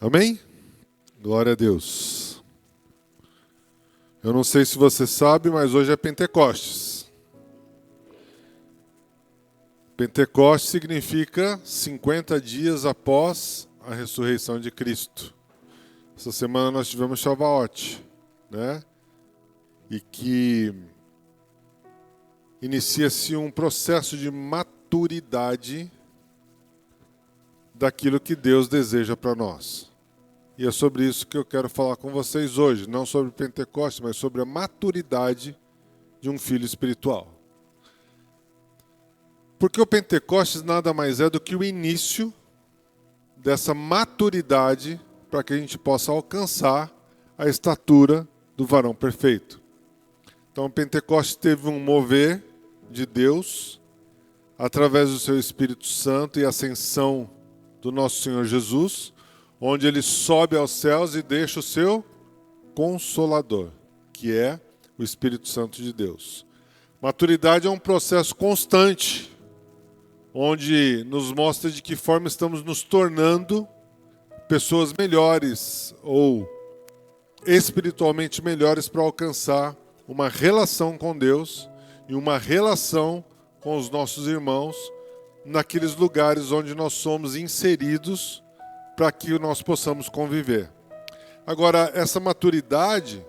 Amém? Glória a Deus. Eu não sei se você sabe, mas hoje é Pentecostes. Pentecostes significa 50 dias após a ressurreição de Cristo. Essa semana nós tivemos Shavuot, né? E que inicia-se um processo de maturidade daquilo que Deus deseja para nós. E é sobre isso que eu quero falar com vocês hoje, não sobre Pentecostes, mas sobre a maturidade de um filho espiritual. Porque o Pentecostes nada mais é do que o início dessa maturidade para que a gente possa alcançar a estatura do varão perfeito. Então, o Pentecostes teve um mover de Deus através do seu Espírito Santo e ascensão do nosso Senhor Jesus, onde ele sobe aos céus e deixa o seu Consolador, que é o Espírito Santo de Deus. Maturidade é um processo constante, onde nos mostra de que forma estamos nos tornando pessoas melhores ou espiritualmente melhores para alcançar uma relação com Deus e uma relação com os nossos irmãos naqueles lugares onde nós somos inseridos para que nós possamos conviver. Agora, essa maturidade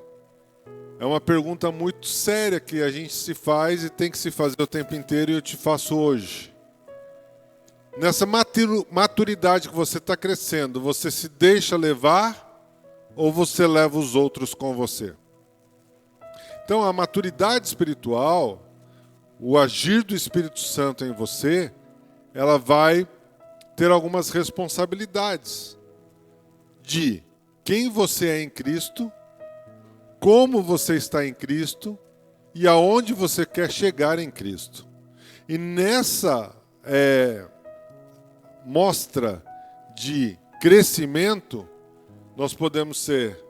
é uma pergunta muito séria que a gente se faz e tem que se fazer o tempo inteiro, e eu te faço hoje. Nessa maturidade que você está crescendo, você se deixa levar ou você leva os outros com você? Então, a maturidade espiritual, o agir do Espírito Santo em você, ela vai ter algumas responsabilidades de quem você é em Cristo, como você está em Cristo e aonde você quer chegar em Cristo. E nessa mostra de crescimento, nós podemos ser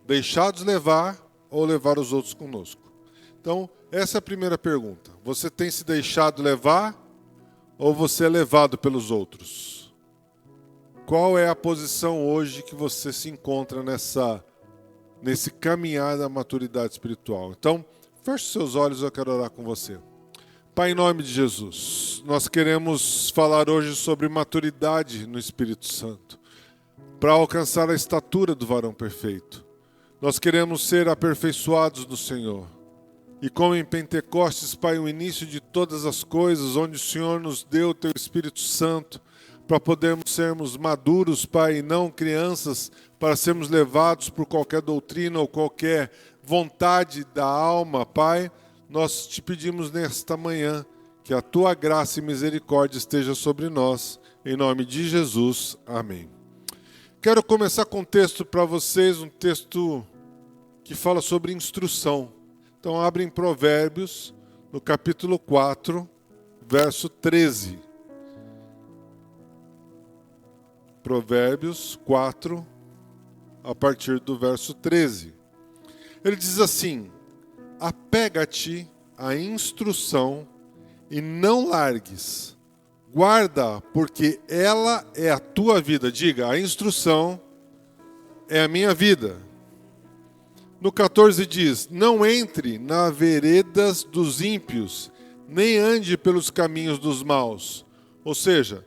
deixados levar ou levar os outros conosco. Então, essa é a primeira pergunta. Você tem se deixado levar ou você é levado pelos outros? Qual é a posição hoje que você se encontra nesse caminhar da maturidade espiritual? Então, feche seus olhos, eu quero orar com você. Pai, em nome de Jesus, nós queremos falar hoje sobre maturidade no Espírito Santo, para alcançar a estatura do varão perfeito. Nós queremos ser aperfeiçoados no Senhor. E como em Pentecostes, Pai, o início de todas as coisas, onde o Senhor nos deu o Teu Espírito Santo, para podermos sermos maduros, Pai, e não crianças, para sermos levados por qualquer doutrina ou qualquer vontade da alma, Pai, nós te pedimos nesta manhã que a Tua graça e misericórdia esteja sobre nós, em nome de Jesus, amém. Quero começar com um texto para vocês, um texto que fala sobre instrução. Então, abre em Provérbios, no capítulo 4, verso 13. Provérbios 4, a partir do verso 13. Ele diz assim: apega-te à instrução e não largues. Guarda, porque ela é a tua vida. Diga, a instrução é a minha vida. No 14 diz: não entre nas veredas dos ímpios, nem ande pelos caminhos dos maus. Ou seja,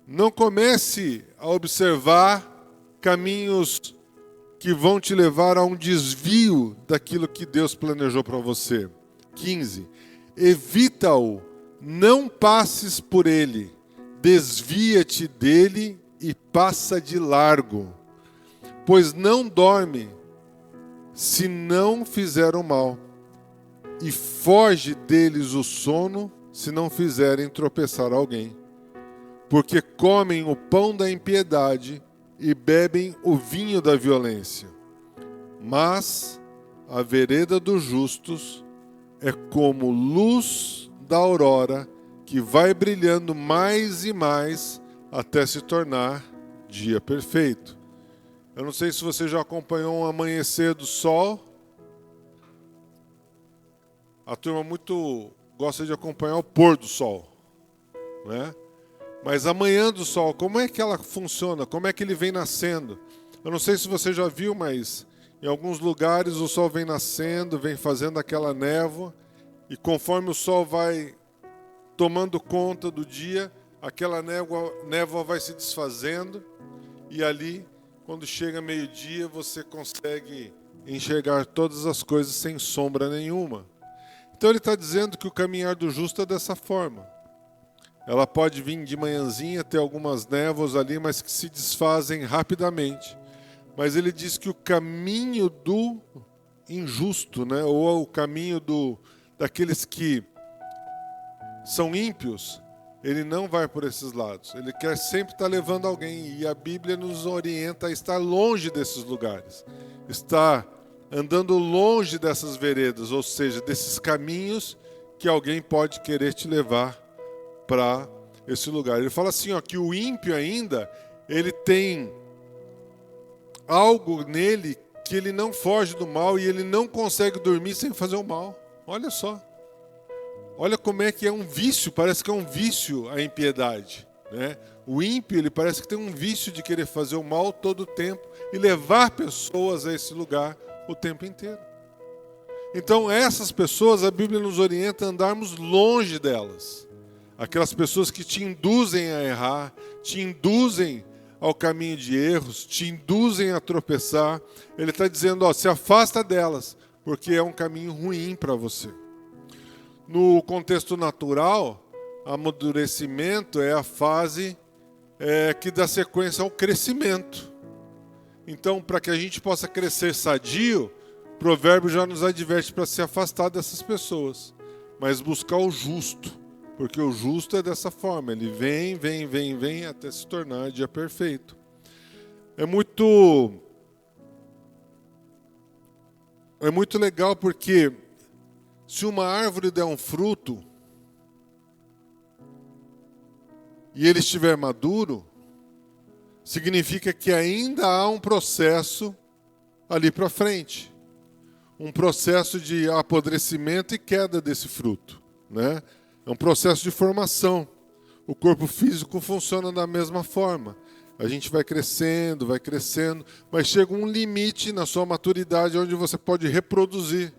não comece a observar caminhos que vão te levar a um desvio daquilo que Deus planejou para você. 15. Evita-o, não passes por ele, desvia-te dele e passa de largo, pois não dorme se não fizeram mal, e foge deles o sono se não fizerem tropeçar alguém. Porque comem o pão da impiedade e bebem o vinho da violência. Mas a vereda dos justos é como luz da aurora, que vai brilhando mais e mais até se tornar dia perfeito. Eu não sei se você já acompanhou um amanhecer do sol. A turma muito gosta de acompanhar o pôr do sol, né? Mas a manhã do sol, como é que ela funciona? Como é que ele vem nascendo? Eu não sei se você já viu, mas em alguns lugares o sol vem nascendo, vem fazendo aquela névoa, e conforme o sol vai tomando conta do dia, aquela névoa vai se desfazendo, e ali, quando chega meio-dia, você consegue enxergar todas as coisas sem sombra nenhuma. Então ele está dizendo que o caminhar do justo é dessa forma. Ela pode vir de manhãzinha, ter algumas névoas ali, mas que se desfazem rapidamente. Mas ele diz que o caminho do injusto, né, ou o caminho daqueles que são ímpios, ele não vai por esses lados. Ele quer sempre estar levando alguém, e a Bíblia nos orienta a estar longe desses lugares. Estar andando longe dessas veredas, ou seja, desses caminhos que alguém pode querer te levar para esse lugar. Ele fala assim, ó, que o ímpio ainda, ele tem algo nele que ele não foge do mal e ele não consegue dormir sem fazer o mal. Olha só. Olha como é que é um vício, parece que é um vício a impiedade, né? O ímpio, ele parece que tem um vício de querer fazer o mal todo o tempo e levar pessoas a esse lugar o tempo inteiro. Então, essas pessoas, a Bíblia nos orienta a andarmos longe delas. Aquelas pessoas que te induzem a errar, te induzem ao caminho de erros, te induzem a tropeçar. Ele está dizendo, ó, se afasta delas, porque é um caminho ruim para você. No contexto natural, amadurecimento é a fase que dá sequência ao crescimento. Então, para que a gente possa crescer sadio, o provérbio já nos adverte para se afastar dessas pessoas, mas buscar o justo, porque o justo é dessa forma, ele vem até se tornar dia perfeito. É muito legal porque se uma árvore der um fruto e ele estiver maduro, significa que ainda há um processo ali para frente. Um processo de apodrecimento e queda desse fruto, né? É um processo de formação. O corpo físico funciona da mesma forma. A gente vai crescendo, mas chega um limite na sua maturidade onde você pode reproduzir,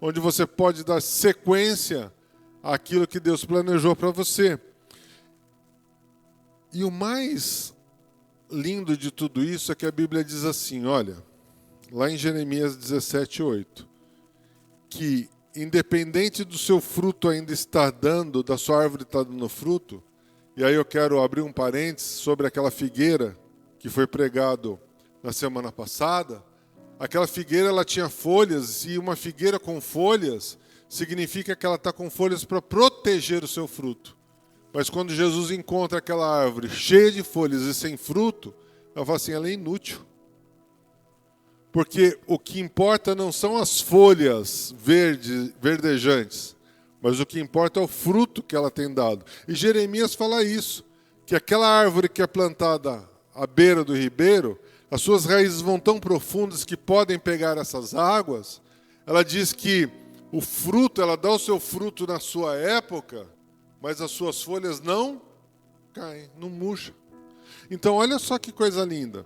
onde você pode dar sequência àquilo que Deus planejou para você. E o mais lindo de tudo isso é que a Bíblia diz assim, olha, lá em Jeremias 17:8, que independente do seu fruto ainda estar dando, da sua árvore estar dando fruto, e aí eu quero abrir um parênteses sobre aquela figueira que foi pregado na semana passada. Aquela figueira, ela tinha folhas, e uma figueira com folhas significa que ela está com folhas para proteger o seu fruto. Mas quando Jesus encontra aquela árvore cheia de folhas e sem fruto, ela fala assim, ela é inútil. Porque o que importa não são as folhas verdejantes, mas o que importa é o fruto que ela tem dado. E Jeremias fala isso, que aquela árvore que é plantada à beira do ribeiro, as suas raízes vão tão profundas que podem pegar essas águas. Ela diz que o fruto, ela dá o seu fruto na sua época, mas as suas folhas não caem, não murcham. Então, olha só que coisa linda.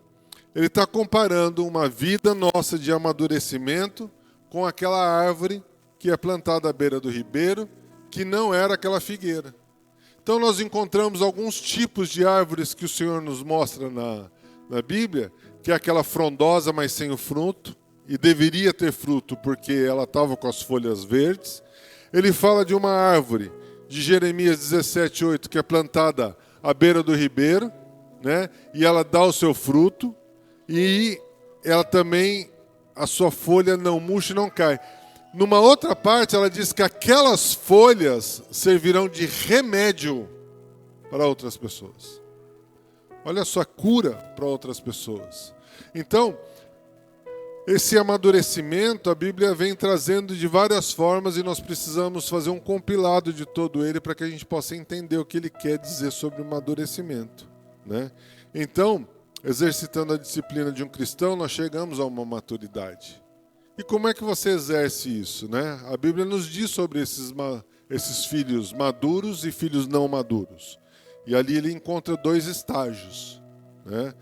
Ele está comparando uma vida nossa de amadurecimento com aquela árvore que é plantada à beira do ribeiro, que não era aquela figueira. Então, nós encontramos alguns tipos de árvores que o Senhor nos mostra na Bíblia, que é aquela frondosa, mas sem o fruto, e deveria ter fruto porque ela estava com as folhas verdes. Ele fala de uma árvore de Jeremias 17:8, que é plantada à beira do ribeiro, né? E ela dá o seu fruto, e ela também, a sua folha não murcha e não cai. Numa outra parte, ela diz que aquelas folhas servirão de remédio para outras pessoas. Olha só, cura para outras pessoas. Então, esse amadurecimento, a Bíblia vem trazendo de várias formas e nós precisamos fazer um compilado de todo ele para que a gente possa entender o que ele quer dizer sobre o amadurecimento, né? Então, exercitando a disciplina de um cristão, nós chegamos a uma maturidade. E como é que você exerce isso, né? A Bíblia nos diz sobre esses filhos maduros e filhos não maduros. E ali ele encontra dois estágios, né?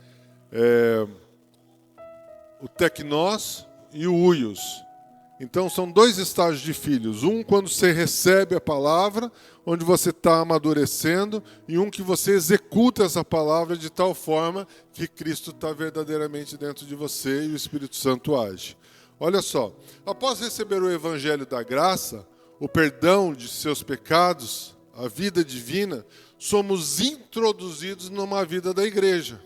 o teknós e o huios. Então são dois estágios de filhos. Um quando você recebe a palavra, onde você está amadurecendo, e um que você executa essa palavra de tal forma que Cristo está verdadeiramente dentro de você e o Espírito Santo age. Olha só, após receber o Evangelho da Graça, o perdão de seus pecados, a vida divina, somos introduzidos numa vida da igreja.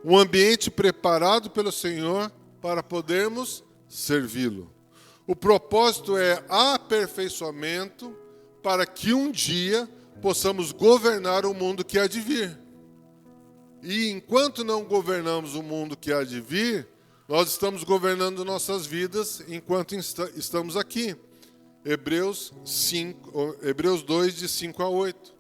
Um ambiente preparado pelo Senhor para podermos servi-lo. O propósito é aperfeiçoamento para que um dia possamos governar o mundo que há de vir. E enquanto não governamos o mundo que há de vir, nós estamos governando nossas vidas enquanto estamos aqui. Hebreus 2, de 5 a 8.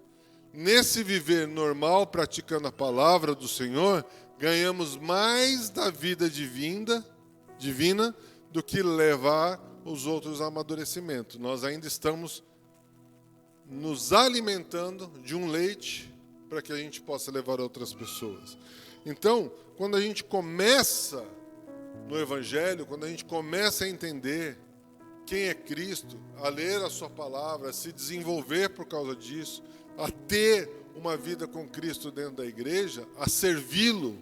Nesse viver normal, praticando a palavra do Senhor, ganhamos mais da vida divina do que levar os outros a amadurecimento. Nós ainda estamos nos alimentando de um leite para que a gente possa levar outras pessoas. Então, quando a gente começa no Evangelho, quando a gente começa a entender quem é Cristo, a ler a sua palavra, a se desenvolver por causa disso, a ter uma vida com Cristo dentro da igreja, a servi-lo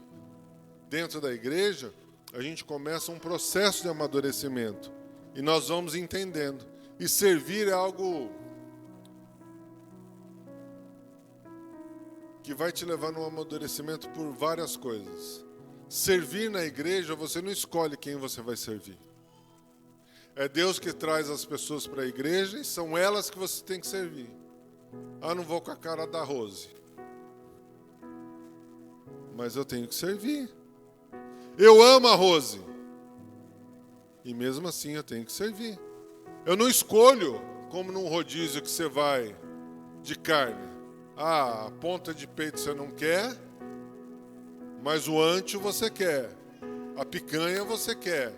dentro da igreja, a gente começa um processo de amadurecimento. E nós vamos entendendo. E servir é algo que vai te levar num amadurecimento por várias coisas. Servir na igreja, você não escolhe quem você vai servir. É Deus que traz as pessoas para a igreja e são elas que você tem que servir. Ah, não vou com a cara da Rose. Mas eu tenho que servir. Eu amo a Rose. E mesmo assim eu tenho que servir. Eu não escolho, como num rodízio que você vai de carne. Ah, a ponta de peito você não quer, mas o ancho você quer. A picanha você quer.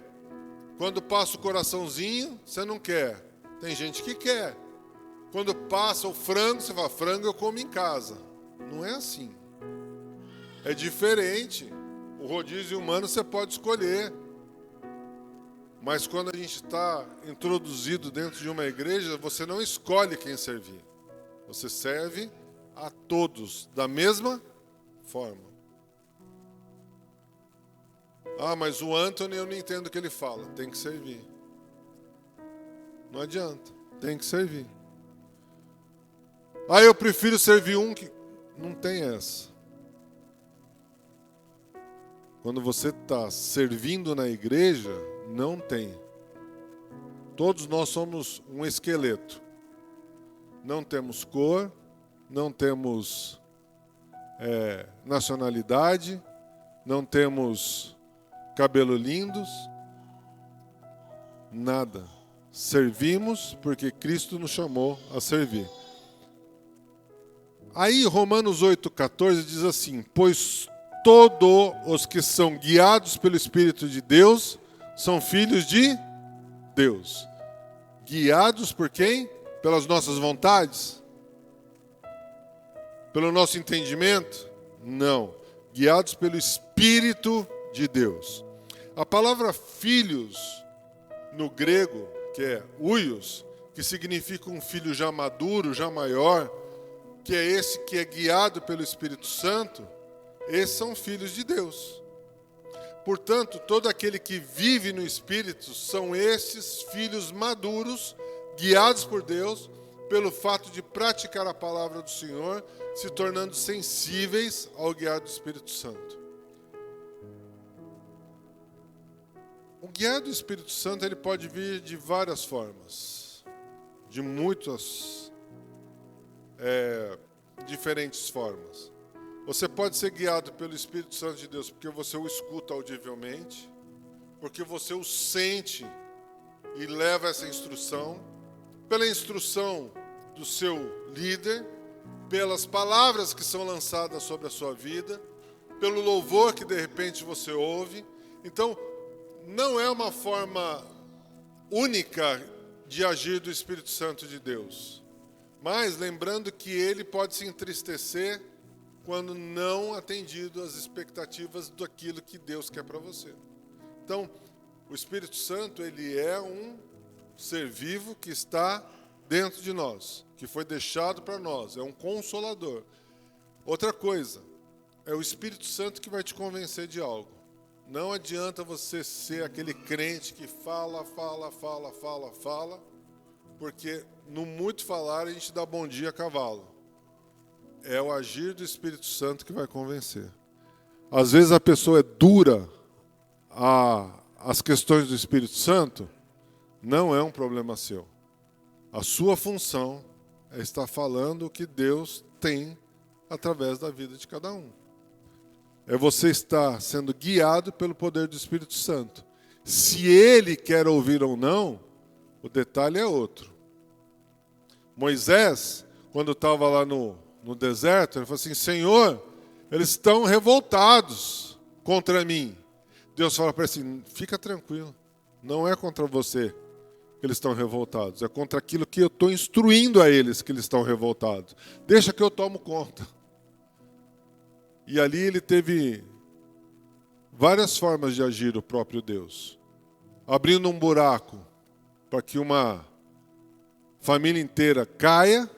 Quando passa o coraçãozinho, você não quer. Tem gente que quer. Quando passa o frango, você fala, frango eu como em casa. Não é assim. É diferente. O rodízio humano você pode escolher. Mas quando a gente está introduzido dentro de uma igreja, você não escolhe quem servir. Você serve a todos da mesma forma. Ah, mas o Anthony eu não entendo o que ele fala. Tem que servir. Não adianta. Tem que servir. Ah, eu prefiro servir um que... Não tem essa. Quando você está servindo na igreja, não tem. Todos nós somos um esqueleto. Não temos cor, não temos nacionalidade, não temos cabelo lindos, nada. Servimos porque Cristo nos chamou a servir. Aí Romanos 8,14 diz assim, pois todos os que são guiados pelo Espírito de Deus são filhos de Deus. Guiados por quem? Pelas nossas vontades? Pelo nosso entendimento? Não. Guiados pelo Espírito de Deus. A palavra filhos, no grego, que é huios, que significa um filho já maduro, já maior, que é esse que é guiado pelo Espírito Santo, esses são filhos de Deus. Portanto, todo aquele que vive no Espírito são esses filhos maduros, guiados por Deus, pelo fato de praticar a palavra do Senhor, se tornando sensíveis ao guiar do Espírito Santo. O guiar do Espírito Santo ele pode vir de várias formas, de muitas diferentes formas. Você pode ser guiado pelo Espírito Santo de Deus porque você o escuta audivelmente, porque você o sente e leva essa instrução, pela instrução do seu líder, pelas palavras que são lançadas sobre a sua vida, pelo louvor que de repente você ouve. Então, não é uma forma única de agir do Espírito Santo de Deus. Mas lembrando que ele pode se entristecer quando não atendido às expectativas daquilo que Deus quer para você. Então, o Espírito Santo, ele é um ser vivo que está dentro de nós, que foi deixado para nós, é um consolador. Outra coisa, é o Espírito Santo que vai te convencer de algo. Não adianta você ser aquele crente que fala, porque no muito falar a gente dá bom dia a cavalo. É o agir do Espírito Santo que vai convencer. Às vezes a pessoa é dura às questões do Espírito Santo, não é um problema seu. A sua função é estar falando o que Deus tem através da vida de cada um. É você estar sendo guiado pelo poder do Espírito Santo. Se ele quer ouvir ou não, o detalhe é outro. Moisés, quando estava lá no deserto, ele falou assim: Senhor, eles estão revoltados contra mim. Deus fala para ele assim: fica tranquilo, não é contra você que eles estão revoltados, é contra aquilo que eu estou instruindo a eles que eles estão revoltados. Deixa que eu tomo conta. E ali ele teve várias formas de agir, o próprio Deus. Abrindo um buraco para que uma família inteira caia,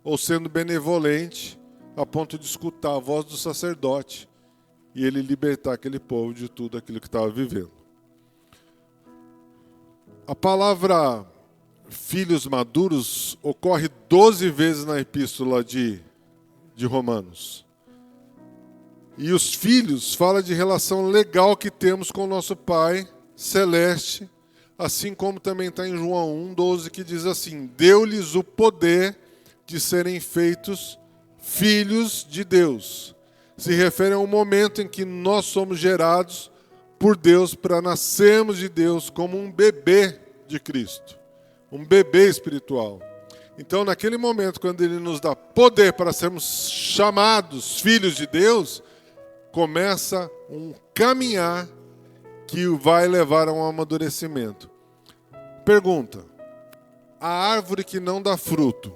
ou sendo benevolente a ponto de escutar a voz do sacerdote e ele libertar aquele povo de tudo aquilo que estava vivendo. A palavra filhos maduros ocorre 12 vezes na epístola de Romanos. E os filhos fala de relação legal que temos com o nosso Pai celeste, assim como também está em João 1,12, que diz assim: deu-lhes o poder de serem feitos filhos de Deus. Se refere a um momento em que nós somos gerados por Deus para nascermos de Deus como um bebê de Cristo, um bebê espiritual. Então, naquele momento, quando Ele nos dá poder para sermos chamados filhos de Deus, começa um caminhar que vai levar a um amadurecimento. Pergunta: a árvore que não dá fruto,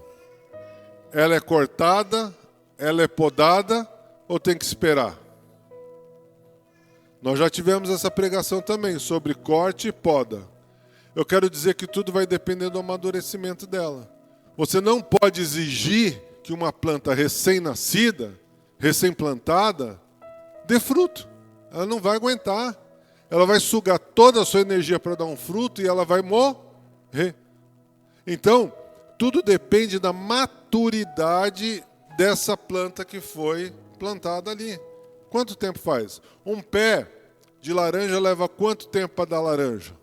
ela é cortada, ela é podada ou tem que esperar? Nós já tivemos essa pregação também sobre corte e poda. Eu quero dizer que tudo vai depender do amadurecimento dela. Você não pode exigir que uma planta recém-nascida, recém-plantada, dê fruto. Ela não vai aguentar. Ela vai sugar toda a sua energia para dar um fruto e ela vai morrer. Então, tudo depende da maturidade dessa planta que foi plantada ali. Quanto tempo faz? Um pé de laranja leva quanto tempo para dar laranja?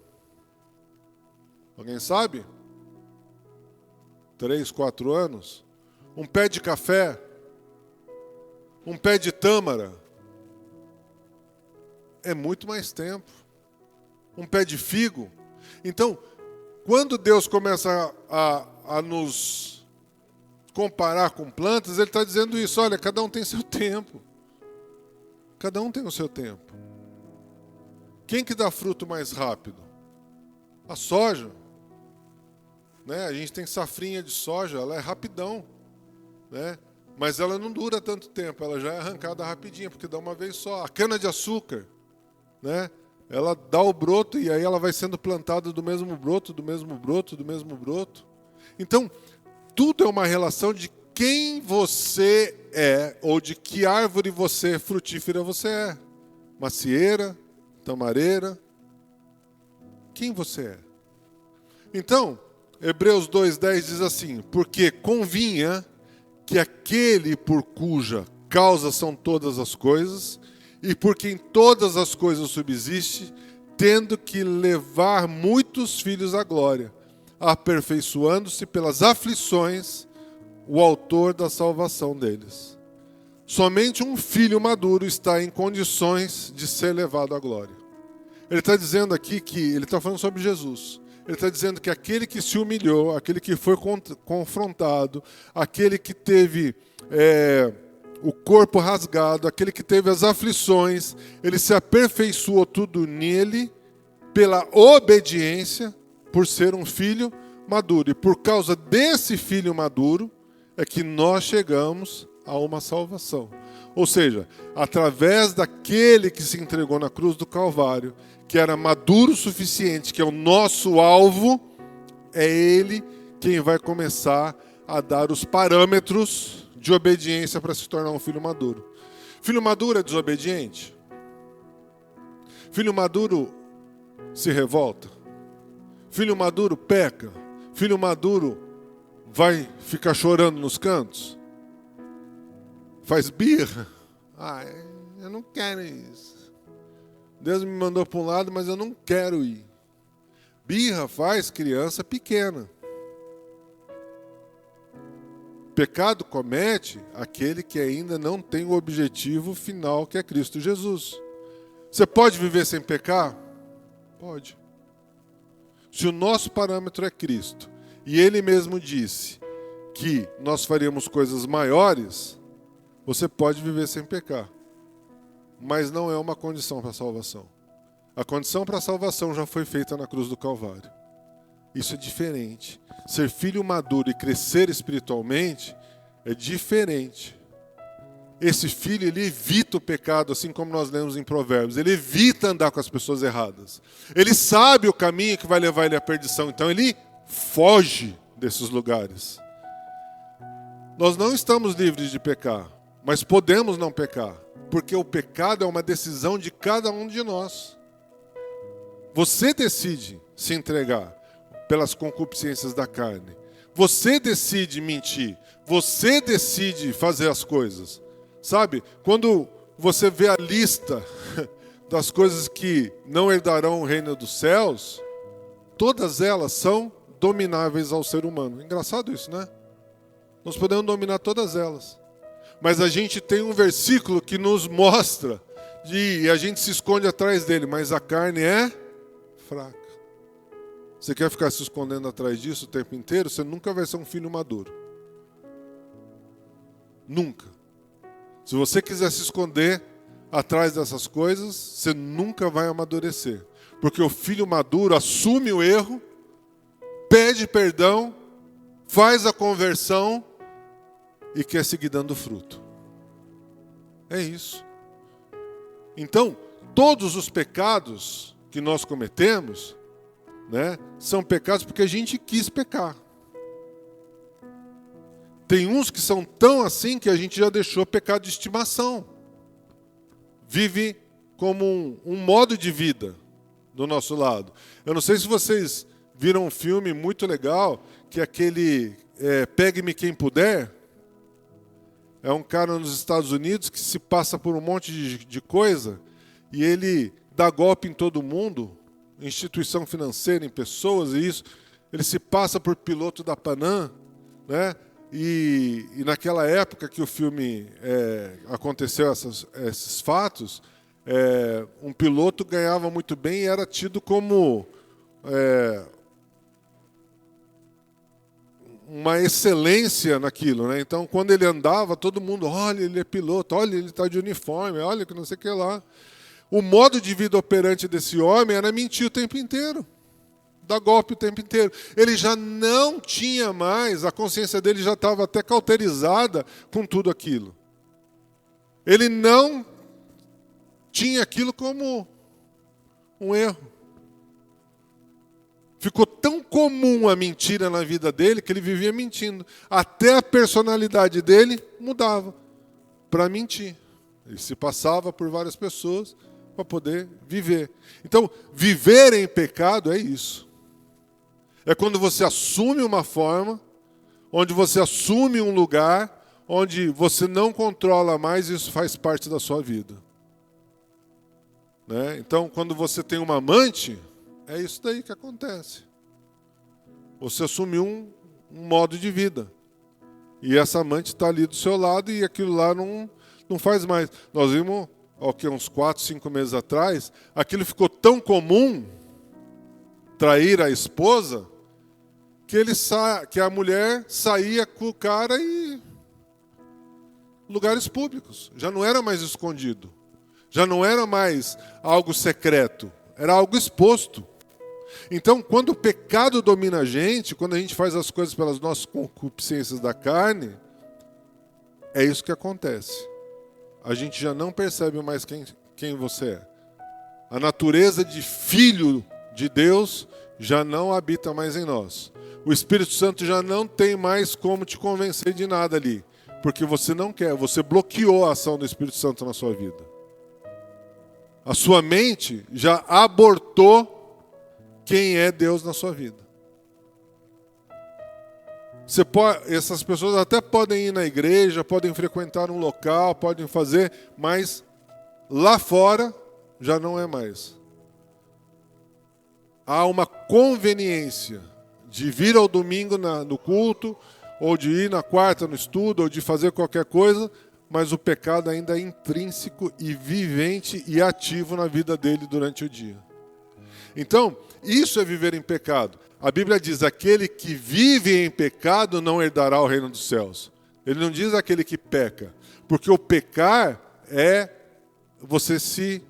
Alguém sabe? 3, 4 anos? Um pé de café? Um pé de tâmara? É muito mais tempo. Um pé de figo? Então, quando Deus começa a nos comparar com plantas, Ele está dizendo isso: olha, cada um tem seu tempo. Cada um tem o seu tempo. Quem que dá fruto mais rápido? A soja. Né? A gente tem safrinha de soja, ela é rapidão. Né? Mas ela não dura tanto tempo, ela já é arrancada rapidinho, porque dá uma vez só. A cana-de-açúcar, né? Ela dá o broto e aí ela vai sendo plantada do mesmo broto, do mesmo broto, do mesmo broto. Então, tudo é uma relação de quem você é, ou de que árvore frutífera você é. Macieira, tamareira. Quem você é? Então, Hebreus 2,10 diz assim: porque convinha que aquele por cuja causa são todas as coisas, e por quem todas as coisas subsiste, tendo que levar muitos filhos à glória, aperfeiçoando-se pelas aflições, o autor da salvação deles. Somente um filho maduro está em condições de ser levado à glória. Ele está dizendo aqui que, ele está falando sobre Jesus, ele está dizendo que aquele que se humilhou, aquele que foi confrontado, aquele que teve o corpo rasgado, aquele que teve as aflições, ele se aperfeiçoou tudo nele, pela obediência, por ser um filho maduro. E por causa desse filho maduro, é que nós chegamos a uma salvação. Ou seja, através daquele que se entregou na cruz do Calvário, que era maduro o suficiente, que é o nosso alvo, é Ele quem vai começar a dar os parâmetros de obediência para se tornar um filho maduro. Filho maduro é desobediente? Filho maduro se revolta? Filho maduro peca? Filho maduro vai ficar chorando nos cantos? Faz birra? Eu não quero isso. Deus me mandou para um lado, mas eu não quero ir. Birra faz criança pequena. Pecado comete aquele que ainda não tem o objetivo final, que é Cristo Jesus. Você pode viver sem pecar? Pode. Se o nosso parâmetro é Cristo, e Ele mesmo disse que nós faríamos coisas maiores, você pode viver sem pecar. Mas não é uma condição para a salvação. A condição para a salvação já foi feita na cruz do Calvário. Isso é diferente. Ser filho maduro e crescer espiritualmente é diferente. Esse filho, ele evita o pecado, assim como nós lemos em Provérbios. Ele evita andar com as pessoas erradas. Ele sabe o caminho que vai levar ele à perdição. Então ele foge desses lugares. Nós não estamos livres de pecar, mas podemos não pecar. Porque o pecado é uma decisão de cada um de nós. Você decide se entregar pelas concupiscências da carne. Você decide mentir. Você decide fazer as coisas. Sabe? Quando você vê a lista das coisas que não herdarão o reino dos céus, todas elas são domináveis ao ser humano. Engraçado isso, né? Nós podemos dominar todas elas. Mas a gente tem um versículo que nos mostra, e a gente se esconde atrás dele, mas a carne é fraca. Você quer ficar se escondendo atrás disso o tempo inteiro? Você nunca vai ser um filho maduro. Nunca. Se você quiser se esconder atrás dessas coisas, você nunca vai amadurecer. Porque o filho maduro assume o erro, pede perdão, faz a conversão e quer seguir dando fruto. É isso. Então, todos os pecados que nós cometemos, né, são pecados porque a gente quis pecar. Tem uns que são tão assim que a gente já deixou pecado de estimação. Vive como um modo de vida do nosso lado. Eu não sei se vocês viram um filme muito legal, que é aquele Pegue-me Quem Puder. É um cara nos Estados Unidos que se passa por um monte de coisa e ele dá golpe em todo mundo, instituição financeira, em pessoas e isso. Ele se passa por piloto da Panam, né? E naquela época que o filme aconteceu esses fatos, um piloto ganhava muito bem e era tido como uma excelência naquilo, né? Então, quando ele andava, todo mundo, olha, ele é piloto, olha, ele está de uniforme, olha, que não sei o que lá. O modo de vida operante desse homem era mentir o tempo inteiro, dar golpe o tempo inteiro. Ele já não tinha mais, a consciência dele já estava até cauterizada com tudo aquilo. Ele não tinha aquilo como um erro. Ficou tão comum a mentira na vida dele que ele vivia mentindo. Até a personalidade dele mudava para mentir. Ele se passava por várias pessoas para poder viver. Então, viver em pecado é isso. É quando você assume uma forma, onde você assume um lugar, onde você não controla mais e isso faz parte da sua vida. Né? Então, quando você tem uma amante, é isso daí que acontece. Você assumiu um modo de vida. E essa amante está ali do seu lado e aquilo lá não faz mais. Nós vimos, uns 4, 5 meses atrás, aquilo ficou tão comum, trair a esposa, que a mulher saía com o cara em lugares públicos. Já não era mais escondido. Já não era mais algo secreto. Era algo exposto. Então, quando o pecado domina a gente, quando a gente faz as coisas pelas nossas concupiscências da carne, é isso que acontece. a gente já não percebe mais quem você é. A natureza de filho de Deus já não habita mais em nós. O Espírito Santo já não tem mais como te convencer de nada ali, porque você não quer, você bloqueou a ação do Espírito Santo na sua vida. A sua mente já abortou quem é Deus na sua vida. Essas pessoas até podem ir na igreja, podem frequentar um local, podem fazer, mas lá fora já não é mais. Há uma conveniência de vir ao domingo no culto, ou de ir na quarta no estudo, ou de fazer qualquer coisa, mas o pecado ainda é intrínseco e vivente e ativo na vida dele durante o dia. Então, isso é viver em pecado. A Bíblia diz, aquele que vive em pecado não herdará o reino dos céus. Ele não diz aquele que peca, porque o pecar é você se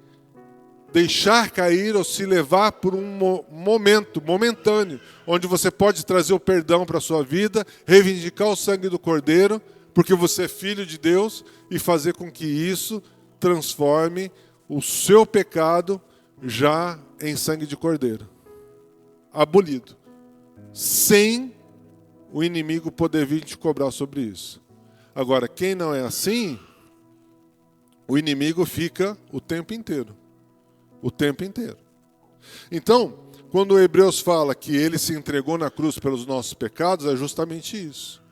deixar cair ou se levar por um momento momentâneo, onde você pode trazer o perdão para a sua vida, reivindicar o sangue do Cordeiro, porque você é filho de Deus, e fazer com que isso transforme o seu pecado já em sangue de Cordeiro. Abolido. Sem o inimigo poder vir te cobrar sobre isso. Agora, quem não é assim, o inimigo fica o tempo inteiro. O tempo inteiro. Então, quando o Hebreus fala que ele se entregou na cruz pelos nossos pecados, é justamente isso.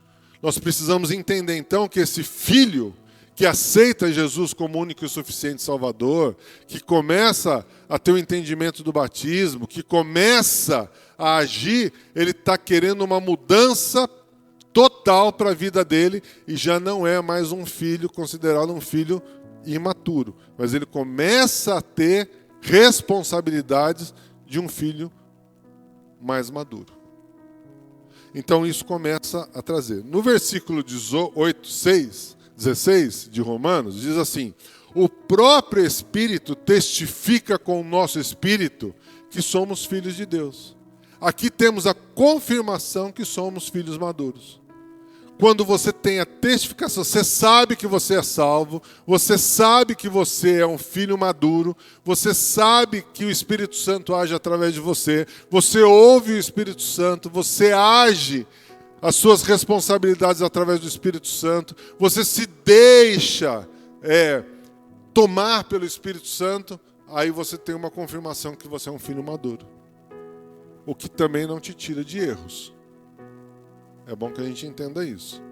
Nós precisamos entender, então, que esse filho que aceita Jesus como único e suficiente Salvador, que começa a ter o entendimento do batismo, que começa a agir, ele está querendo uma mudança total para a vida dele e já não é mais um filho considerado um filho imaturo, mas ele começa a ter responsabilidades de um filho mais maduro. Então isso começa a trazer. No versículo 16 de Romanos, diz assim: o próprio Espírito testifica com o nosso espírito que somos filhos de Deus. Aqui temos a confirmação que somos filhos maduros. Quando você tem a testificação, você sabe que você é salvo, você sabe que você é um filho maduro, você sabe que o Espírito Santo age através de você, você ouve o Espírito Santo, você age as suas responsabilidades através do Espírito Santo, você se deixa tomar pelo Espírito Santo, aí você tem uma confirmação que você é um filho maduro. O que também não te tira de erros. É bom que a gente entenda isso.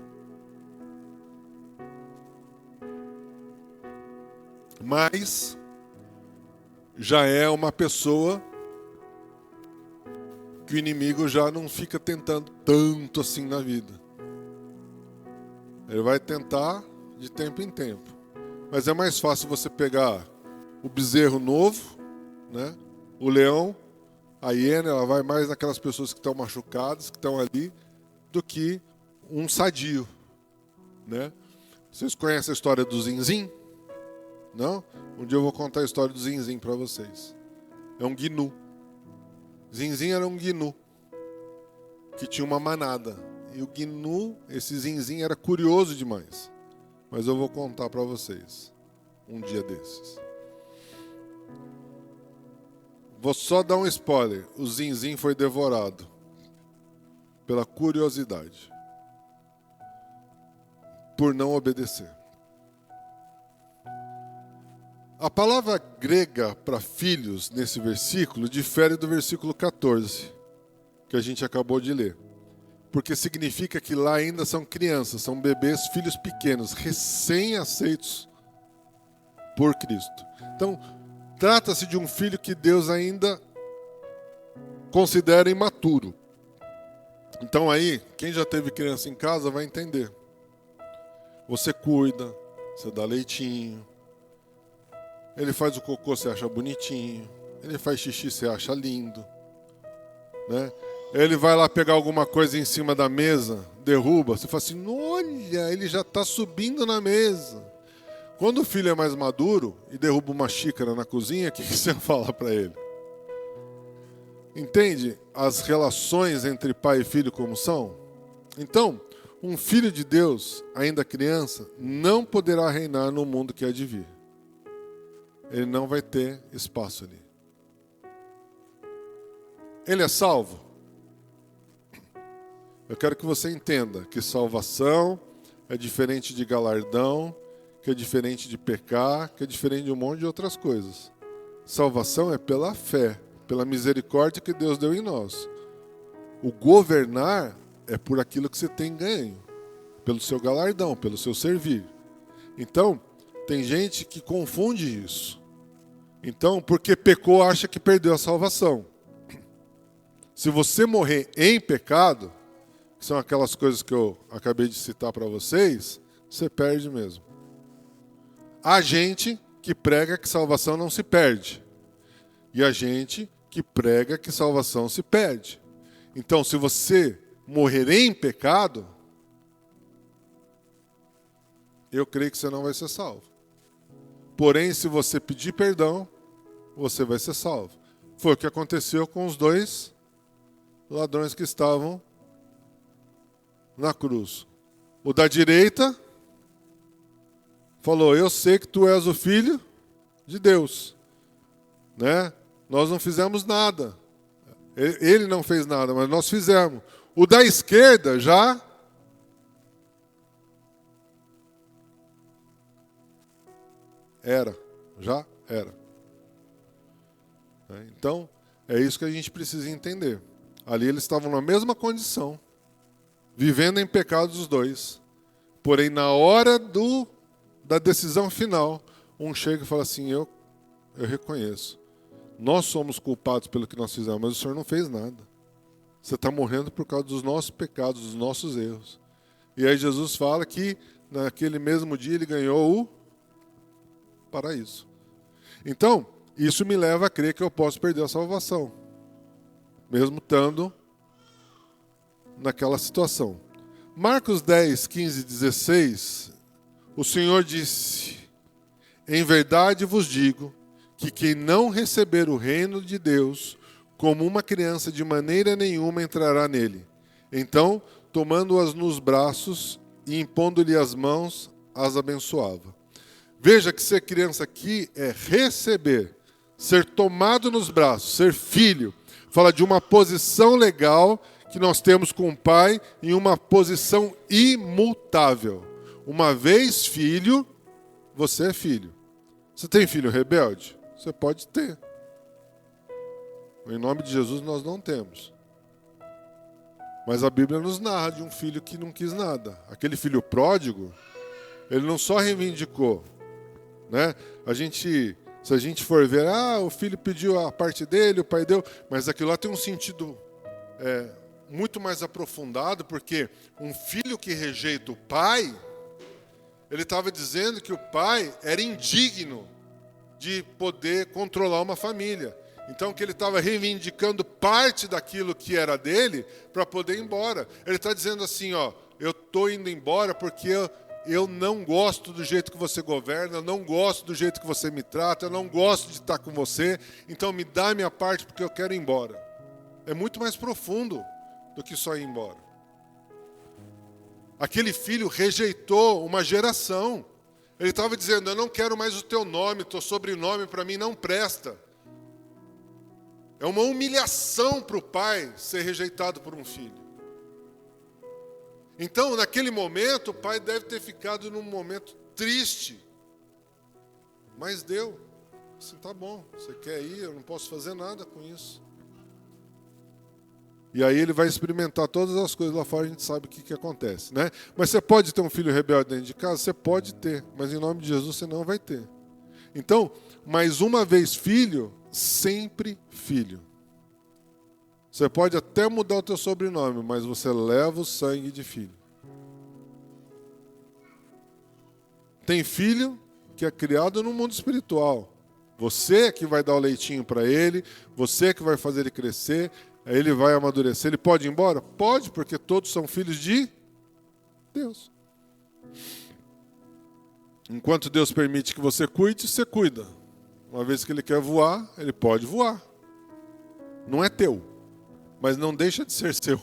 Mas já é uma pessoa que o inimigo já não fica tentando tanto assim na vida. Ele vai tentar de tempo em tempo. Mas é mais fácil você pegar o bezerro novo, né? O leão, a hiena, ela vai mais naquelas pessoas que estão machucadas, que estão ali, do que um sadio, né? Vocês conhecem a história do Zinzin? Não? Um dia eu vou contar a história do Zinzin para vocês. É um gnu. Zinzin era um gnu que tinha uma manada. E o gnu, esse Zinzin, era curioso demais. Mas eu vou contar para vocês um dia desses. Vou só dar um spoiler. O Zinzin foi devorado pela curiosidade, por não obedecer. A palavra grega para filhos nesse versículo difere do versículo 14, que a gente acabou de ler. Porque significa que lá ainda são crianças, são bebês, filhos pequenos, recém-aceitos por Cristo. Então, trata-se de um filho que Deus ainda considera imaturo. Então aí, quem já teve criança em casa vai entender. Você cuida, você dá leitinho, ele faz o cocô, você acha bonitinho, ele faz xixi, você acha lindo, né? Ele vai lá pegar alguma coisa em cima da mesa, derruba, você fala assim, olha, ele já está subindo na mesa. Quando o filho é mais maduro e derruba uma xícara na cozinha, o que você fala para ele? Entende as relações entre pai e filho como são? Então, Um filho de Deus, ainda criança, não poderá reinar no mundo que há de vir. Ele não vai ter espaço ali. Ele é salvo? Eu quero que você entenda que salvação é diferente de galardão, que é diferente de pecar, que é diferente de um monte de outras coisas. Salvação é pela fé, pela misericórdia que Deus deu em nós. O governar é por aquilo que você tem ganho, pelo seu galardão, pelo seu servir. Então, tem gente que confunde isso. Então, porque pecou, acha que perdeu a salvação. Se você morrer em pecado, que são aquelas coisas que eu acabei de citar para vocês, você perde mesmo. Há gente que prega que salvação não se perde. E há gente que prega que salvação se perde. Então, se você morrer em pecado, eu creio que você não vai ser salvo. Porém, se você pedir perdão, você vai ser salvo. Foi o que aconteceu com os 2 ladrões que estavam na cruz. O da direita falou: eu sei que tu és o Filho de Deus, né? Nós não fizemos nada. Ele não fez nada, mas nós fizemos. O da esquerda já era. Então, é isso que a gente precisa entender. Ali eles estavam na mesma condição, vivendo em pecado os 2. Porém, na hora da decisão final, um chega e fala assim: eu reconheço. Nós somos culpados pelo que nós fizemos, mas o Senhor não fez nada. Você está morrendo por causa dos nossos pecados, dos nossos erros. E aí Jesus fala que naquele mesmo dia ele ganhou o paraíso. Então, isso me leva a crer que eu posso perder a salvação, mesmo estando naquela situação. Marcos 10, 15 e 16, o Senhor disse: em verdade vos digo que quem não receber o reino de Deus como uma criança, de maneira nenhuma entrará nele. Então, tomando-as nos braços e impondo-lhe as mãos, as abençoava. Veja que ser criança aqui é receber, ser tomado nos braços, ser filho. Fala de uma posição legal que nós temos com o Pai em uma posição imutável. Uma vez filho, você é filho. Você tem filho rebelde? Você pode ter. Em nome de Jesus nós não temos. Mas a Bíblia nos narra de um filho que não quis nada. Aquele filho pródigo, ele não só reivindicou, né? Se a gente for ver, o filho pediu a parte dele, o pai deu, mas aquilo lá tem um sentido muito mais aprofundado, porque um filho que rejeita o pai, ele estava dizendo que o pai era indigno de poder controlar uma família. Então, que ele estava reivindicando parte daquilo que era dele para poder ir embora. Ele está dizendo assim, eu estou indo embora porque eu não gosto do jeito que você governa, eu não gosto do jeito que você me trata, eu não gosto de estar com você, então me dá a minha parte porque eu quero ir embora. É muito mais profundo do que só ir embora. Aquele filho rejeitou uma geração. Ele estava dizendo: eu não quero mais o teu nome, teu sobrenome para mim não presta. É uma humilhação para o pai ser rejeitado por um filho. Então, naquele momento, o pai deve ter ficado num momento triste. Mas deu. Assim, tá bom, você quer ir, eu não posso fazer nada com isso. E aí ele vai experimentar todas as coisas lá fora, a gente sabe o que acontece, né? Mas você pode ter um filho rebelde dentro de casa? Você pode ter, mas em nome de Jesus você não vai ter. Então, mais uma vez filho, sempre filho. Você pode até mudar o teu sobrenome, mas você leva o sangue de filho. Tem filho que é criado no mundo espiritual. Você que vai dar o leitinho para ele, você que vai fazer ele crescer, aí ele vai amadurecer. Ele pode ir embora? Pode, porque todos são filhos de Deus. Enquanto Deus permite que você cuide, você cuida. Uma vez que ele quer voar, ele pode voar. Não é teu, mas não deixa de ser seu.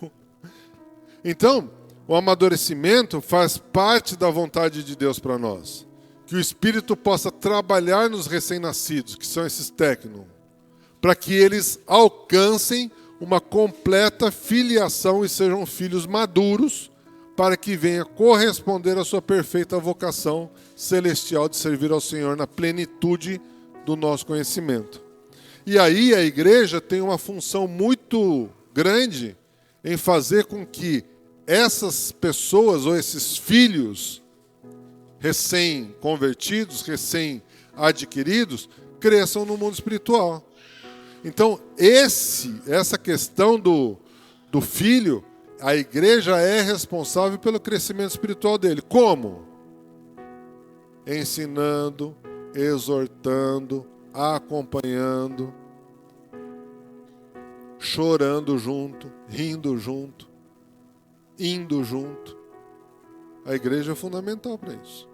Então, O amadurecimento faz parte da vontade de Deus para nós. Que o Espírito possa trabalhar nos recém-nascidos, que são esses técnicos, para que eles alcancem uma completa filiação e sejam filhos maduros, para que venha corresponder à sua perfeita vocação celestial de servir ao Senhor na plenitude do nosso conhecimento. E aí a igreja tem uma função muito grande em fazer com que essas pessoas ou esses filhos recém-convertidos, recém-adquiridos, cresçam no mundo espiritual. Então, essa questão do filho, a igreja é responsável pelo crescimento espiritual dele. Como? Ensinando, exortando, acompanhando, chorando junto, rindo junto, indo junto. A igreja é fundamental para isso.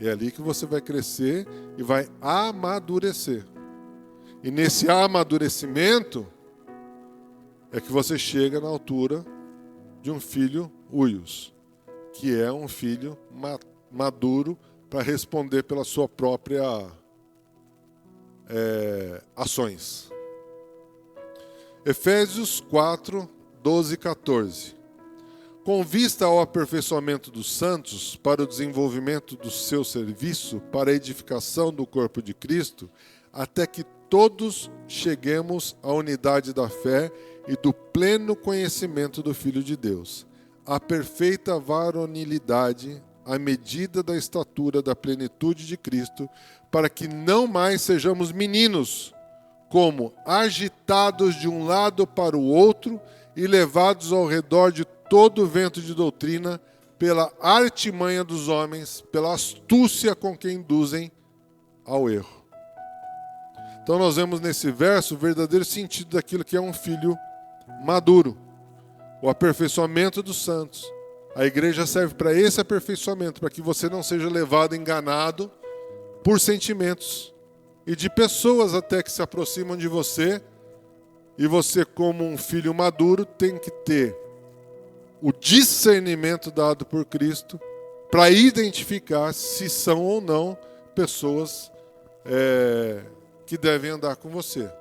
É ali que você vai crescer e vai amadurecer. E nesse amadurecimento é que você chega na altura de um filho huios, que é um filho maduro para responder pela sua própria ações. Efésios 4, 12 e 14. Com vista ao aperfeiçoamento dos santos, para o desenvolvimento do seu serviço, para a edificação do corpo de Cristo, até que todos cheguemos à unidade da fé e do pleno conhecimento do Filho de Deus, à perfeita varonilidade, à medida da estatura da plenitude de Cristo, para que não mais sejamos meninos, como agitados de um lado para o outro e levados ao redor de todo o vento de doutrina, pela artimanha dos homens, pela astúcia com que induzem ao erro. Então nós vemos nesse verso o verdadeiro sentido daquilo que é um filho maduro. O aperfeiçoamento dos santos. A igreja serve para esse aperfeiçoamento, para que você não seja levado enganado por sentimentos e de pessoas até que se aproximam de você, e você, como um filho maduro, tem que ter o discernimento dado por Cristo para identificar se são ou não pessoas que devem andar com você,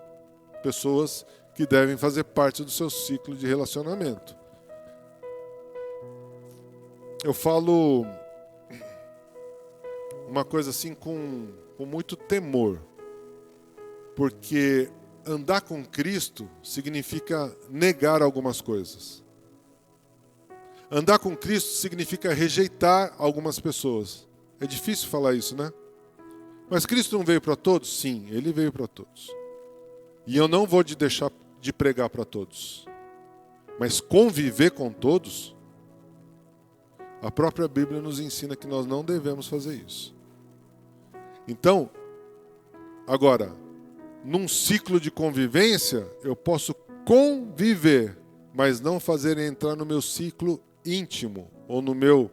pessoas que devem fazer parte do seu ciclo de relacionamento. Eu falo uma coisa assim com muito temor, porque andar com Cristo significa negar algumas coisas. Andar com Cristo significa rejeitar algumas pessoas. É difícil falar isso, né? Mas Cristo não veio para todos? Sim, Ele veio para todos. E eu não vou deixar de pregar para todos. Mas conviver com todos, a própria Bíblia nos ensina que nós não devemos fazer isso. Então, agora, num ciclo de convivência, eu posso conviver, mas não fazer entrar no meu ciclo íntimo, ou no meu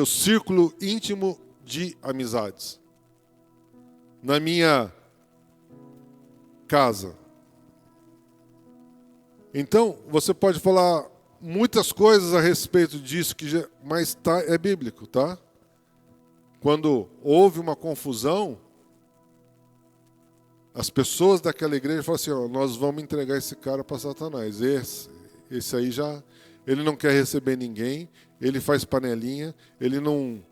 círculo íntimo de amizades, na minha casa. Então, você pode falar muitas coisas a respeito disso, mas é bíblico, tá? Quando houve uma confusão, as pessoas daquela igreja falaram assim, nós vamos entregar esse cara para Satanás. Esse aí já, ele não quer receber ninguém, ele faz panelinha, ele não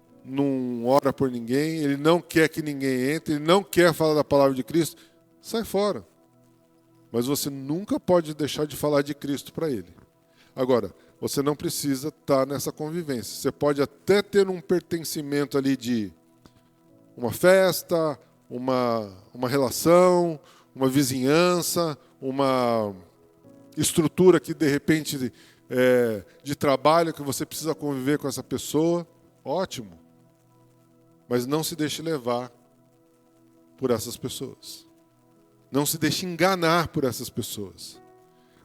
ora por ninguém, ele não quer que ninguém entre, ele não quer falar da palavra de Cristo. Sai fora. Mas você nunca pode deixar de falar de Cristo para ele. Agora, você não precisa estar nessa convivência. Você pode até ter um pertencimento ali de uma festa, uma relação, uma vizinhança, uma estrutura que, de repente, de trabalho, que você precisa conviver com essa pessoa. Ótimo. Mas não se deixe levar por essas pessoas. Não se deixe enganar por essas pessoas.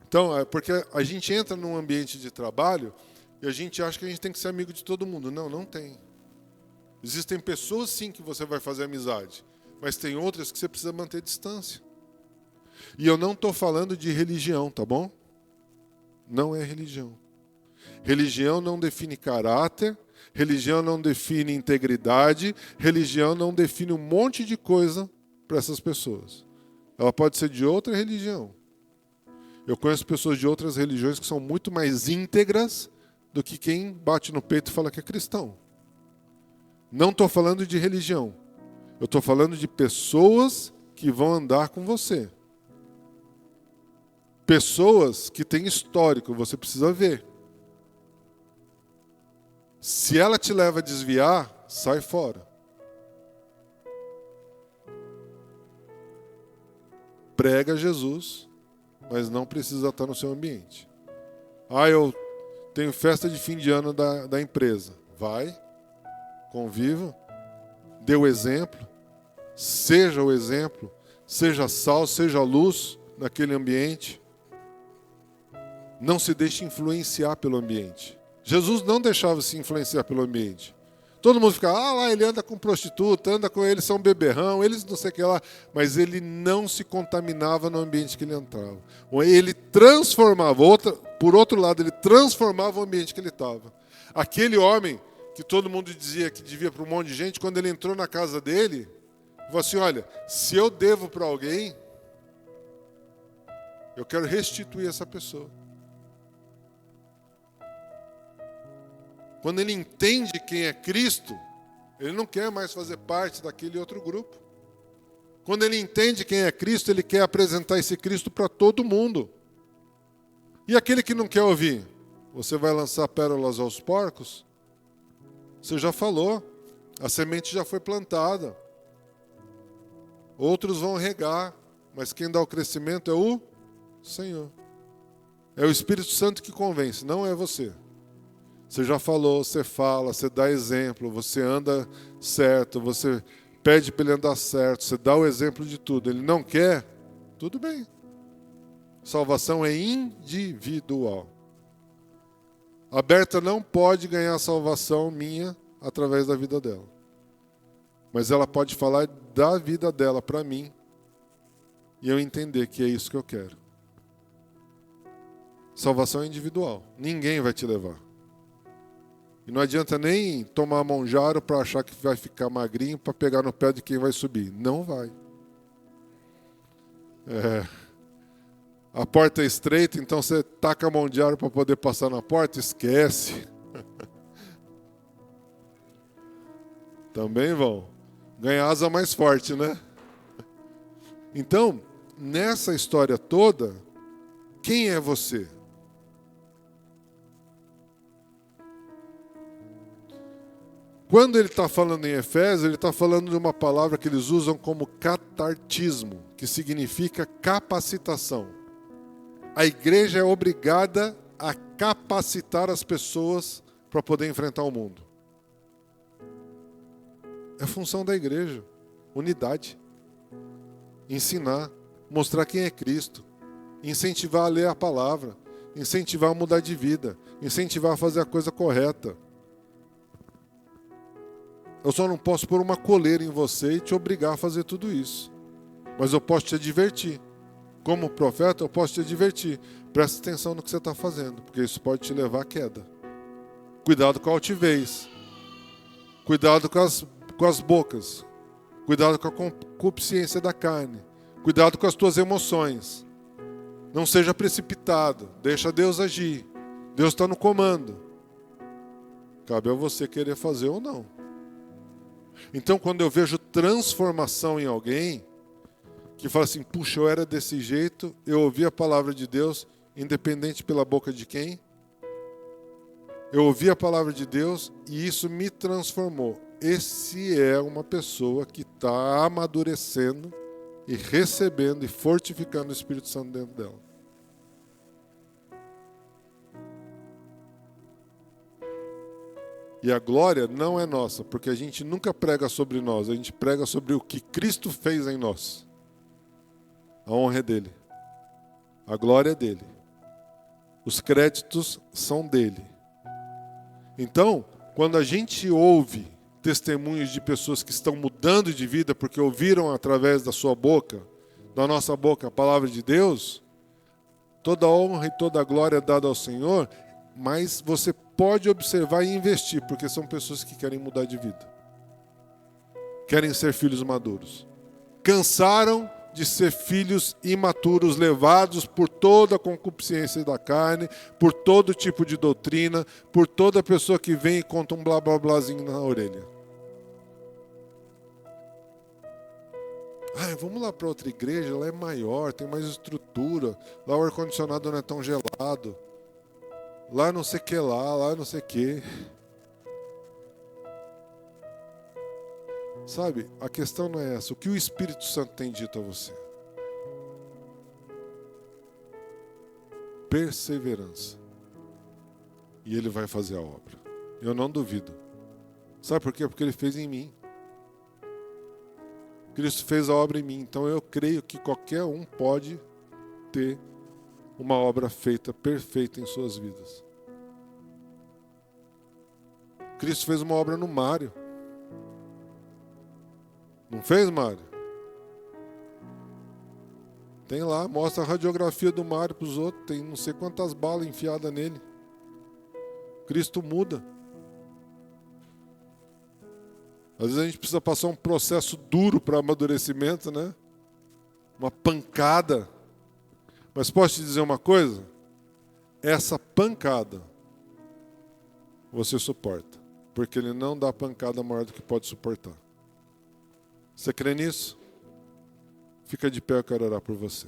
Então, porque a gente entra num ambiente de trabalho e a gente acha que a gente tem que ser amigo de todo mundo. Não, não tem. Existem pessoas, sim, que você vai fazer amizade, mas tem outras que você precisa manter distância. E eu não estou falando de religião, tá bom? Não é religião. Religião não define caráter, religião não define integridade, religião não define um monte de coisa para essas pessoas. Ela pode ser de outra religião. Eu conheço pessoas de outras religiões que são muito mais íntegras do que quem bate no peito e fala que é cristão. Não estou falando de religião. Eu estou falando de pessoas que vão andar com você. Pessoas que têm histórico, você precisa ver. Se ela te leva a desviar, sai fora. Prega Jesus, mas não precisa estar no seu ambiente. Eu tenho festa de fim de ano da empresa. Vai, conviva, dê o exemplo, seja sal, seja luz naquele ambiente. Não se deixe influenciar pelo ambiente. Jesus não deixava se influenciar pelo ambiente. Todo mundo ficava, lá ele anda com prostituta, anda com eles, são beberrão, eles não sei o que lá. Mas ele não se contaminava no ambiente que ele entrava. Ele transformava, por outro lado, ele transformava o ambiente que ele estava. Aquele homem que todo mundo dizia que devia para um monte de gente, quando ele entrou na casa dele, falou assim, olha, se eu devo para alguém, eu quero restituir essa pessoa. Quando ele entende quem é Cristo, ele não quer mais fazer parte daquele outro grupo. Quando ele entende quem é Cristo, ele quer apresentar esse Cristo para todo mundo. E aquele que não quer ouvir? Você vai lançar pérolas aos porcos? Você já falou, a semente já foi plantada. Outros vão regar, mas quem dá o crescimento é o Senhor. É o Espírito Santo que convence, não é você. Você já falou, você fala, você dá exemplo, você anda certo, você pede para ele andar certo, você dá o exemplo de tudo. Ele não quer? Tudo bem. Salvação é individual. A Berta não pode ganhar a salvação minha através da vida dela. Mas ela pode falar da vida dela para mim e eu entender que é isso que eu quero. Salvação é individual. Ninguém vai te levar. E não adianta nem tomar monjaro para achar que vai ficar magrinho para pegar no pé de quem vai subir. Não vai. A porta é estreita, então você taca monjaro para poder passar na porta, esquece. Também vão. Ganhar asa mais forte, né? Então, nessa história toda, quem é você? Quando ele está falando em Efésios, ele está falando de uma palavra que eles usam como catartismo, que significa capacitação. A igreja é obrigada a capacitar as pessoas para poder enfrentar o mundo. É função da igreja, unidade. Ensinar, mostrar quem é Cristo, incentivar a ler a palavra, incentivar a mudar de vida, incentivar a fazer a coisa correta. Eu só não posso pôr uma coleira em você e te obrigar a fazer tudo isso. Mas eu posso te advertir. Como profeta, eu posso te advertir. Presta atenção no que você está fazendo, porque isso pode te levar à queda. Cuidado com a altivez. Cuidado com as bocas. Cuidado com a concupiscência da carne. Cuidado com as tuas emoções. Não seja precipitado. Deixa Deus agir. Deus está no comando. Cabe a você querer fazer ou não. Então, quando eu vejo transformação em alguém, que fala assim, puxa, eu era desse jeito, eu ouvi a palavra de Deus, independente pela boca de quem, eu ouvi a palavra de Deus e isso me transformou. Esse é uma pessoa que está amadurecendo e recebendo e fortificando o Espírito Santo dentro dela. E a glória não é nossa, porque a gente nunca prega sobre nós, a gente prega sobre o que Cristo fez em nós. A honra é dele. A glória é dele. Os créditos são dele. Então, quando a gente ouve testemunhos de pessoas que estão mudando de vida porque ouviram através da sua boca, da nossa boca, a palavra de Deus, toda a honra e toda a glória dada ao Senhor, mas você pode observar e investir, porque são pessoas que querem mudar de vida. Querem ser filhos maduros. Cansaram de ser filhos imaturos, levados por toda a concupiscência da carne, por todo tipo de doutrina, por toda pessoa que vem e conta um blá blá blázinho na orelha. Vamos lá para outra igreja, lá é maior, tem mais estrutura, lá o ar-condicionado não é tão gelado, lá não sei o que lá não sei o que. Sabe, a questão não é essa. O que o Espírito Santo tem dito a você? Perseverança. E Ele vai fazer a obra. Eu não duvido. Sabe por quê? Porque Ele fez em mim. Cristo fez a obra em mim. Então eu creio que qualquer um pode ter uma obra feita, perfeita em suas vidas. Cristo fez uma obra no Mário. Não fez, Mário? Tem lá, mostra a radiografia do Mário para os outros. Tem não sei quantas balas enfiadas nele. Cristo muda. Às vezes a gente precisa passar um processo duro para amadurecimento, né? Uma pancada. Mas posso te dizer uma coisa? Essa pancada você suporta. Porque Ele não dá pancada maior do que pode suportar. Você crê nisso? Fica de pé, eu quero orar por você.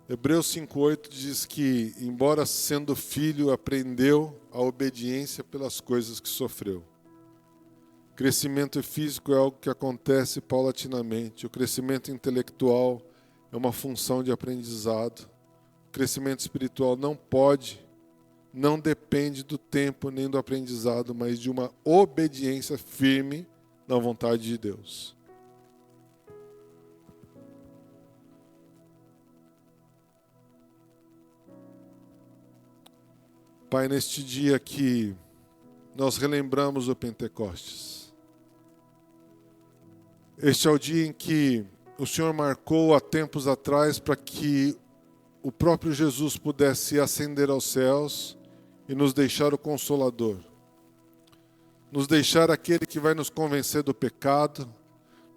Hebreus 5,8 diz que, embora sendo filho, aprendeu a obediência pelas coisas que sofreu. Crescimento físico é algo que acontece paulatinamente. O crescimento intelectual é uma função de aprendizado. O crescimento espiritual não depende do tempo nem do aprendizado, mas de uma obediência firme na vontade de Deus. Pai, neste dia que nós relembramos o Pentecostes. Este é o dia em que o Senhor marcou há tempos atrás para que o próprio Jesus pudesse ascender aos céus e nos deixar o Consolador. Nos deixar aquele que vai nos convencer do pecado,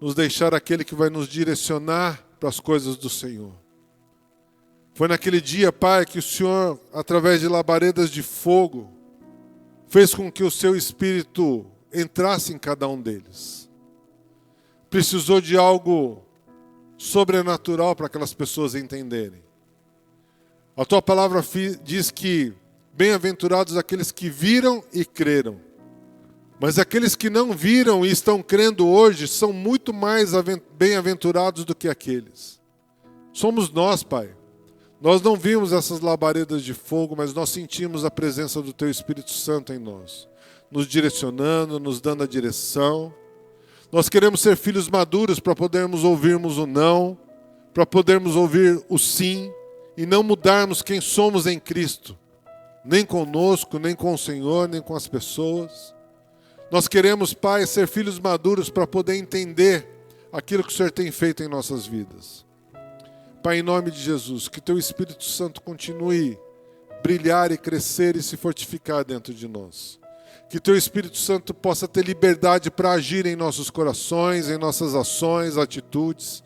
nos deixar aquele que vai nos direcionar para as coisas do Senhor. Foi naquele dia, Pai, que o Senhor, através de labaredas de fogo, fez com que o Seu Espírito entrasse em cada um deles. Precisou de algo sobrenatural para aquelas pessoas entenderem. A Tua palavra diz que bem-aventurados aqueles que viram e creram. Mas aqueles que não viram e estão crendo hoje são muito mais bem-aventurados do que aqueles. Somos nós, Pai. Nós não vimos essas labaredas de fogo, mas nós sentimos a presença do Teu Espírito Santo em nós, nos direcionando, nos dando a direção. Nós queremos ser filhos maduros para podermos ouvirmos o não, para podermos ouvir o sim, e não mudarmos quem somos em Cristo, nem conosco, nem com o Senhor, nem com as pessoas. Nós queremos, Pai, ser filhos maduros para poder entender aquilo que o Senhor tem feito em nossas vidas. Pai, em nome de Jesus, que Teu Espírito Santo continue brilhar e crescer e se fortificar dentro de nós. Que Teu Espírito Santo possa ter liberdade para agir em nossos corações, em nossas ações, atitudes.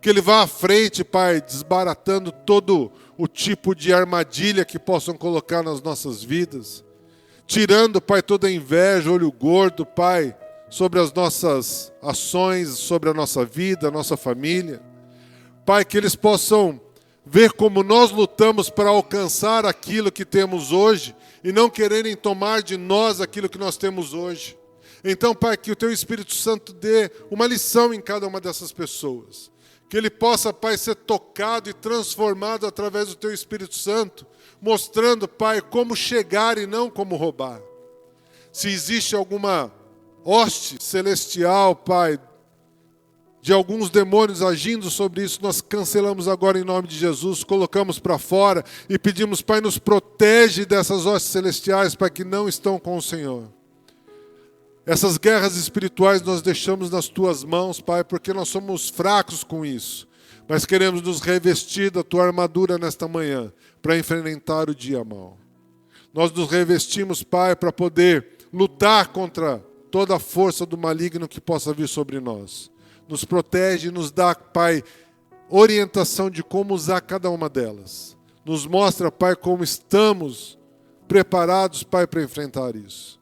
Que Ele vá à frente, Pai, desbaratando todo o tipo de armadilha que possam colocar nas nossas vidas. Tirando, Pai, toda a inveja, olho gordo, Pai, sobre as nossas ações, sobre a nossa vida, a nossa família. Pai, que eles possam ver como nós lutamos para alcançar aquilo que temos hoje e não quererem tomar de nós aquilo que nós temos hoje. Então, Pai, que o Teu Espírito Santo dê uma lição em cada uma dessas pessoas. Que ele possa, Pai, ser tocado e transformado através do Teu Espírito Santo, mostrando, Pai, como chegar e não como roubar. Se existe alguma hoste celestial, Pai, de alguns demônios agindo sobre isso, nós cancelamos agora em nome de Jesus, colocamos para fora e pedimos, Pai, nos protege dessas hostes celestiais, Pai, que não estão com o Senhor. Essas guerras espirituais nós deixamos nas Tuas mãos, Pai, porque nós somos fracos com isso. Mas queremos nos revestir da Tua armadura nesta manhã, para enfrentar o dia mau. Nós nos revestimos, Pai, para poder lutar contra toda a força do maligno que possa vir sobre nós. Nos protege e nos dá, Pai, orientação de como usar cada uma delas. Nos mostra, Pai, como estamos preparados, Pai, para enfrentar isso.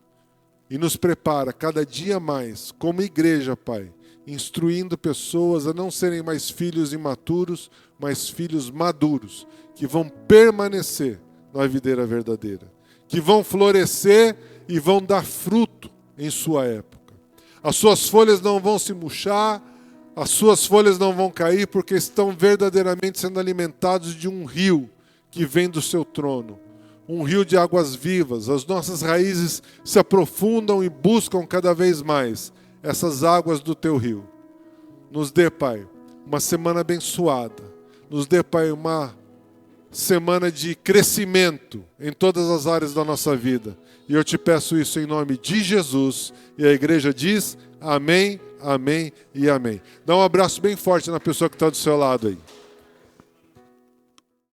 E nos prepara cada dia mais, como igreja, Pai, instruindo pessoas a não serem mais filhos imaturos, mas filhos maduros, que vão permanecer na videira verdadeira, que vão florescer e vão dar fruto em sua época. As suas folhas não vão se murchar, as suas folhas não vão cair, porque estão verdadeiramente sendo alimentados de um rio que vem do seu trono. Um rio de águas vivas. As nossas raízes se aprofundam e buscam cada vez mais essas águas do teu rio. Nos dê, Pai, uma semana abençoada. Nos dê, Pai, uma semana de crescimento em todas as áreas da nossa vida. E eu te peço isso em nome de Jesus. E a igreja diz amém, amém e amém. Dá um abraço bem forte na pessoa que está do seu lado aí.